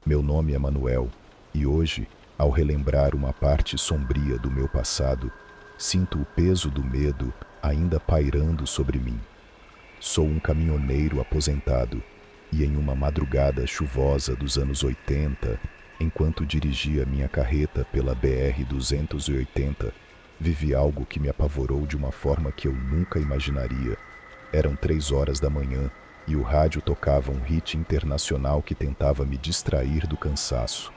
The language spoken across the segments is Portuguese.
Meu nome é Manuel, e hoje, ao relembrar uma parte sombria do meu passado, sinto o peso do medo ainda pairando sobre mim. Sou um caminhoneiro aposentado, e em uma madrugada chuvosa dos anos 80, enquanto dirigia minha carreta pela BR-280, vivi algo que me apavorou de uma forma que eu nunca imaginaria. Eram 3 horas da manhã e o rádio tocava um hit internacional que tentava me distrair do cansaço.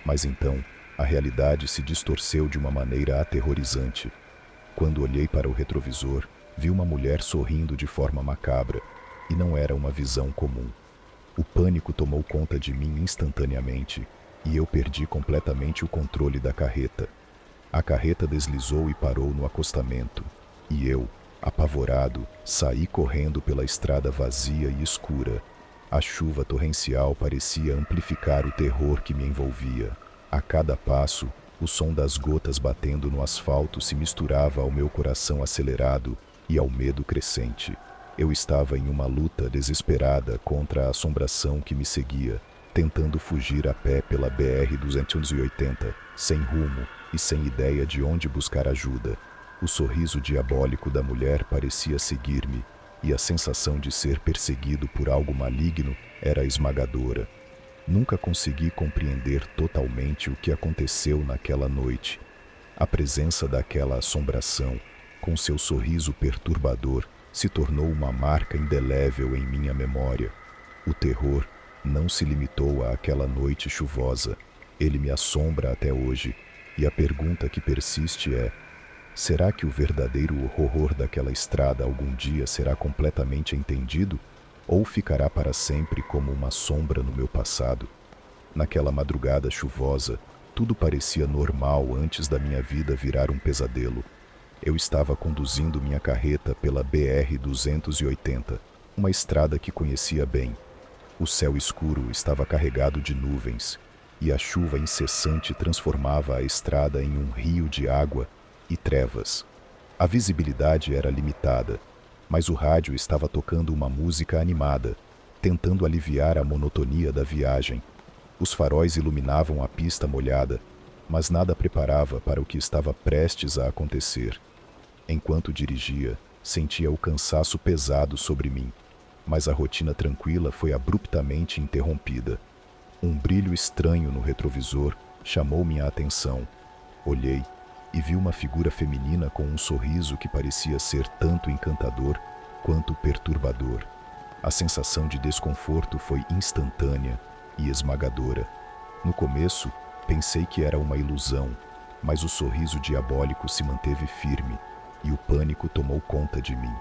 Mas então, a realidade se distorceu de uma maneira aterrorizante. Quando olhei para o retrovisor, vi uma mulher sorrindo de forma macabra, e não era uma visão comum. O pânico tomou conta de mim instantaneamente, e eu perdi completamente o controle da carreta. A carreta deslizou e parou no acostamento, e eu, apavorado, saí correndo pela estrada vazia e escura. A chuva torrencial parecia amplificar o terror que me envolvia. A cada passo, o som das gotas batendo no asfalto se misturava ao meu coração acelerado e ao medo crescente. Eu estava em uma luta desesperada contra a assombração que me seguia, tentando fugir a pé pela BR-280, sem rumo e sem ideia de onde buscar ajuda. O sorriso diabólico da mulher parecia seguir-me, e a sensação de ser perseguido por algo maligno era esmagadora. Nunca consegui compreender totalmente o que aconteceu naquela noite. A presença daquela assombração, com seu sorriso perturbador, se tornou uma marca indelével em minha memória. O terror não se limitou àquela noite chuvosa. Ele me assombra até hoje, e a pergunta que persiste é: será que o verdadeiro horror daquela estrada algum dia será completamente entendido? Ou ficará para sempre como uma sombra no meu passado? Naquela madrugada chuvosa, tudo parecia normal antes da minha vida virar um pesadelo. Eu estava conduzindo minha carreta pela BR-280, uma estrada que conhecia bem. O céu escuro estava carregado de nuvens, e a chuva incessante transformava a estrada em um rio de água e trevas. A visibilidade era limitada, mas o rádio estava tocando uma música animada, tentando aliviar a monotonia da viagem. Os faróis iluminavam a pista molhada, mas nada preparava para o que estava prestes a acontecer. Enquanto dirigia, sentia o cansaço pesado sobre mim, mas a rotina tranquila foi abruptamente interrompida. Um brilho estranho no retrovisor chamou minha atenção. Olhei e vi uma figura feminina com um sorriso que parecia ser tanto encantador quanto perturbador. A sensação de desconforto foi instantânea e esmagadora. No começo, pensei que era uma ilusão, mas o sorriso diabólico se manteve firme e o pânico tomou conta de mim.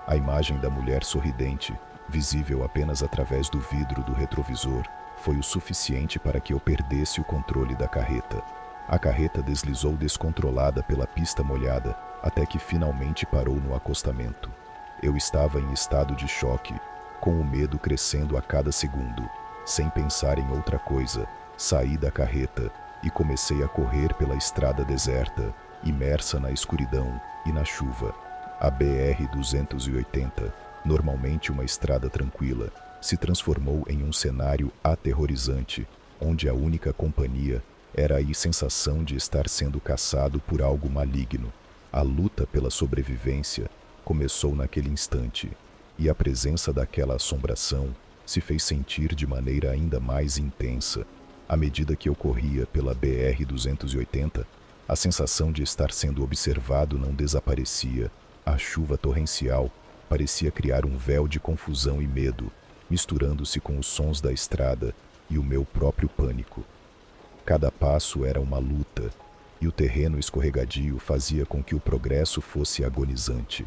A imagem da mulher sorridente, visível apenas através do vidro do retrovisor, foi o suficiente para que eu perdesse o controle da carreta. A carreta deslizou descontrolada pela pista molhada, até que finalmente parou no acostamento. Eu estava em estado de choque, com o medo crescendo a cada segundo. Sem pensar em outra coisa, saí da carreta e comecei a correr pela estrada deserta, imersa na escuridão e na chuva. A BR-280, normalmente uma estrada tranquila, se transformou em um cenário aterrorizante, onde a única companhia era a sensação de estar sendo caçado por algo maligno. A luta pela sobrevivência começou naquele instante, e a presença daquela assombração se fez sentir de maneira ainda mais intensa. À medida que eu corria pela BR-280, a sensação de estar sendo observado não desaparecia. A chuva torrencial parecia criar um véu de confusão e medo, misturando-se com os sons da estrada e o meu próprio pânico. Cada passo era uma luta, e o terreno escorregadio fazia com que o progresso fosse agonizante.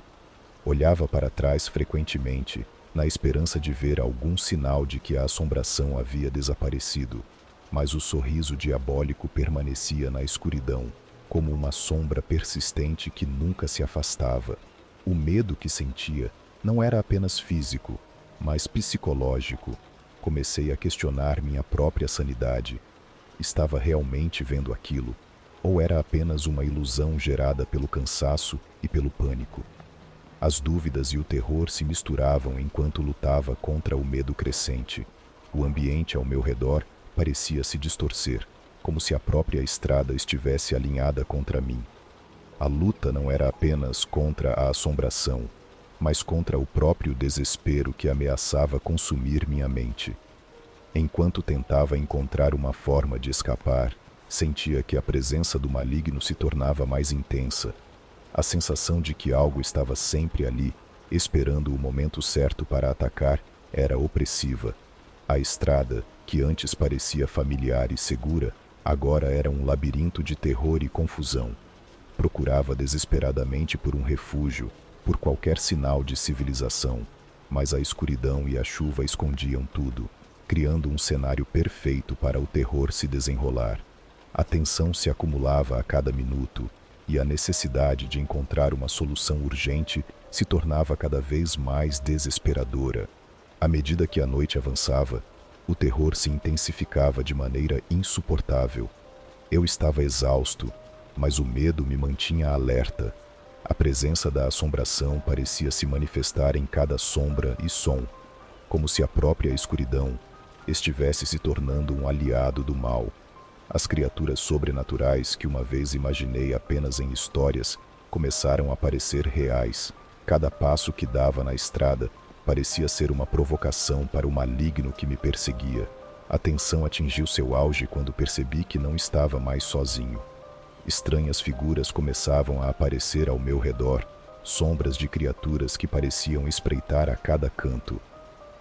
Olhava para trás frequentemente, na esperança de ver algum sinal de que a assombração havia desaparecido, mas o sorriso diabólico permanecia na escuridão, como uma sombra persistente que nunca se afastava. O medo que sentia não era apenas físico, mas psicológico. Comecei a questionar minha própria sanidade. Estava realmente vendo aquilo? Ou era apenas uma ilusão gerada pelo cansaço e pelo pânico? As dúvidas e o terror se misturavam enquanto lutava contra o medo crescente. O ambiente ao meu redor parecia se distorcer, como se a própria estrada estivesse alinhada contra mim. A luta não era apenas contra a assombração, mas contra o próprio desespero que ameaçava consumir minha mente. Enquanto tentava encontrar uma forma de escapar, sentia que a presença do maligno se tornava mais intensa. A sensação de que algo estava sempre ali, esperando o momento certo para atacar, era opressiva. A estrada, que antes parecia familiar e segura, agora era um labirinto de terror e confusão. Procurava desesperadamente por um refúgio, por qualquer sinal de civilização, mas a escuridão e a chuva escondiam tudo, criando um cenário perfeito para o terror se desenrolar. A tensão se acumulava a cada minuto, e a necessidade de encontrar uma solução urgente se tornava cada vez mais desesperadora. À medida que a noite avançava, o terror se intensificava de maneira insuportável. Eu estava exausto, mas o medo me mantinha alerta. A presença da assombração parecia se manifestar em cada sombra e som, como se a própria escuridão estivesse se tornando um aliado do mal. As criaturas sobrenaturais que uma vez imaginei apenas em histórias começaram a parecer reais. Cada passo que dava na estrada parecia ser uma provocação para o maligno que me perseguia. A tensão atingiu seu auge quando percebi que não estava mais sozinho. Estranhas figuras começavam a aparecer ao meu redor, sombras de criaturas que pareciam espreitar a cada canto.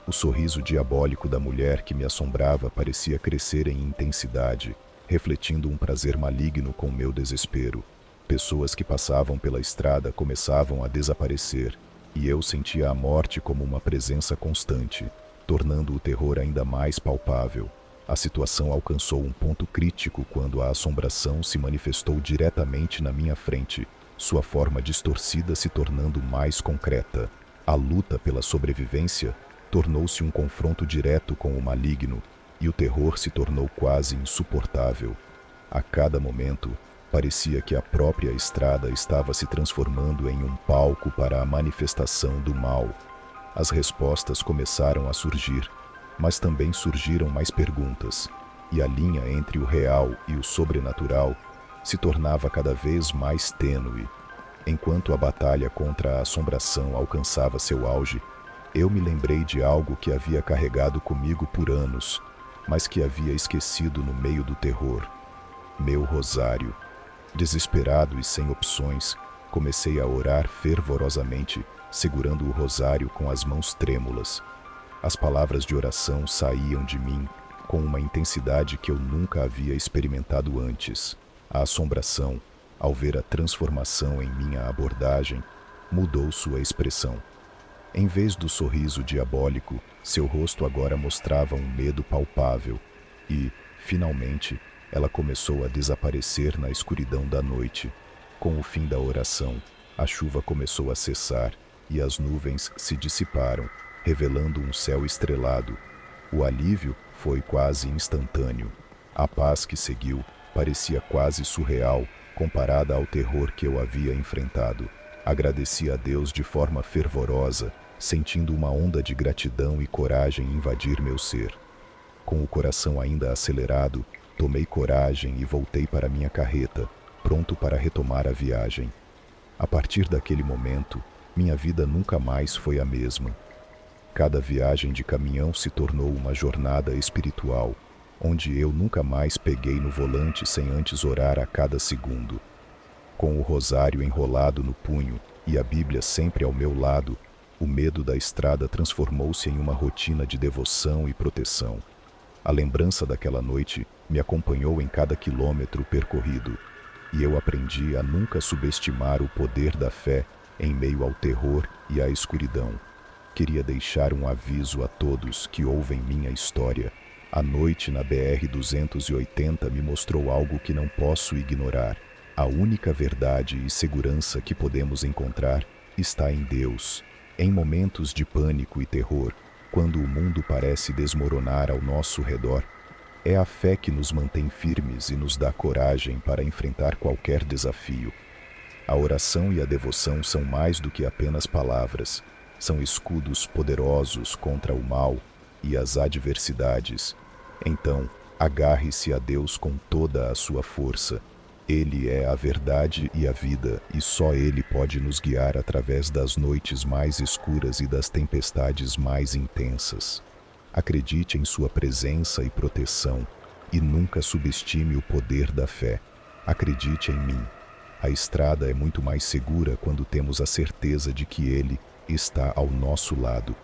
O sorriso diabólico da mulher que me assombrava parecia crescer em intensidade, refletindo um prazer maligno com meu desespero. Pessoas que passavam pela estrada começavam a desaparecer, e eu sentia a morte como uma presença constante, tornando o terror ainda mais palpável. A situação alcançou um ponto crítico quando a assombração se manifestou diretamente na minha frente, sua forma distorcida se tornando mais concreta. A luta pela sobrevivência tornou-se um confronto direto com o maligno, e o terror se tornou quase insuportável. A cada momento, parecia que a própria estrada estava se transformando em um palco para a manifestação do mal. As respostas começaram a surgir, mas também surgiram mais perguntas, e a linha entre o real e o sobrenatural se tornava cada vez mais tênue. Enquanto a batalha contra a assombração alcançava seu auge, eu me lembrei de algo que havia carregado comigo por anos, mas que havia esquecido no meio do terror: meu rosário. Desesperado e sem opções, comecei a orar fervorosamente, segurando o rosário com as mãos trêmulas. As palavras de oração saíam de mim com uma intensidade que eu nunca havia experimentado antes. A assombração, ao ver a transformação em minha abordagem, mudou sua expressão. Em vez do sorriso diabólico, seu rosto agora mostrava um medo palpável e, finalmente, ela começou a desaparecer na escuridão da noite. Com o fim da oração, a chuva começou a cessar e as nuvens se dissiparam, revelando um céu estrelado. O alívio foi quase instantâneo. A paz que seguiu parecia quase surreal comparada ao terror que eu havia enfrentado. Agradeci a Deus de forma fervorosa, sentindo uma onda de gratidão e coragem invadir meu ser. Com o coração ainda acelerado, tomei coragem e voltei para minha carreta, pronto para retomar a viagem. A partir daquele momento, minha vida nunca mais foi a mesma. Cada viagem de caminhão se tornou uma jornada espiritual, onde eu nunca mais peguei no volante sem antes orar a cada segundo. Com o rosário enrolado no punho e a Bíblia sempre ao meu lado, o medo da estrada transformou-se em uma rotina de devoção e proteção. A lembrança daquela noite me acompanhou em cada quilômetro percorrido, e eu aprendi a nunca subestimar o poder da fé em meio ao terror e à escuridão. Queria deixar um aviso a todos que ouvem minha história. A noite na BR-280 me mostrou algo que não posso ignorar. A única verdade e segurança que podemos encontrar está em Deus. Em momentos de pânico e terror, quando o mundo parece desmoronar ao nosso redor, é a fé que nos mantém firmes e nos dá coragem para enfrentar qualquer desafio. A oração e a devoção são mais do que apenas palavras. São escudos poderosos contra o mal e as adversidades. Então, Agarre-se a Deus com toda a sua força. Ele é a verdade e a vida, e só Ele pode nos guiar através das noites mais escuras e das tempestades mais intensas. Acredite em sua presença e proteção, e nunca subestime o poder da fé. Acredite em mim. A estrada é muito mais segura quando temos a certeza de que Ele está ao nosso lado.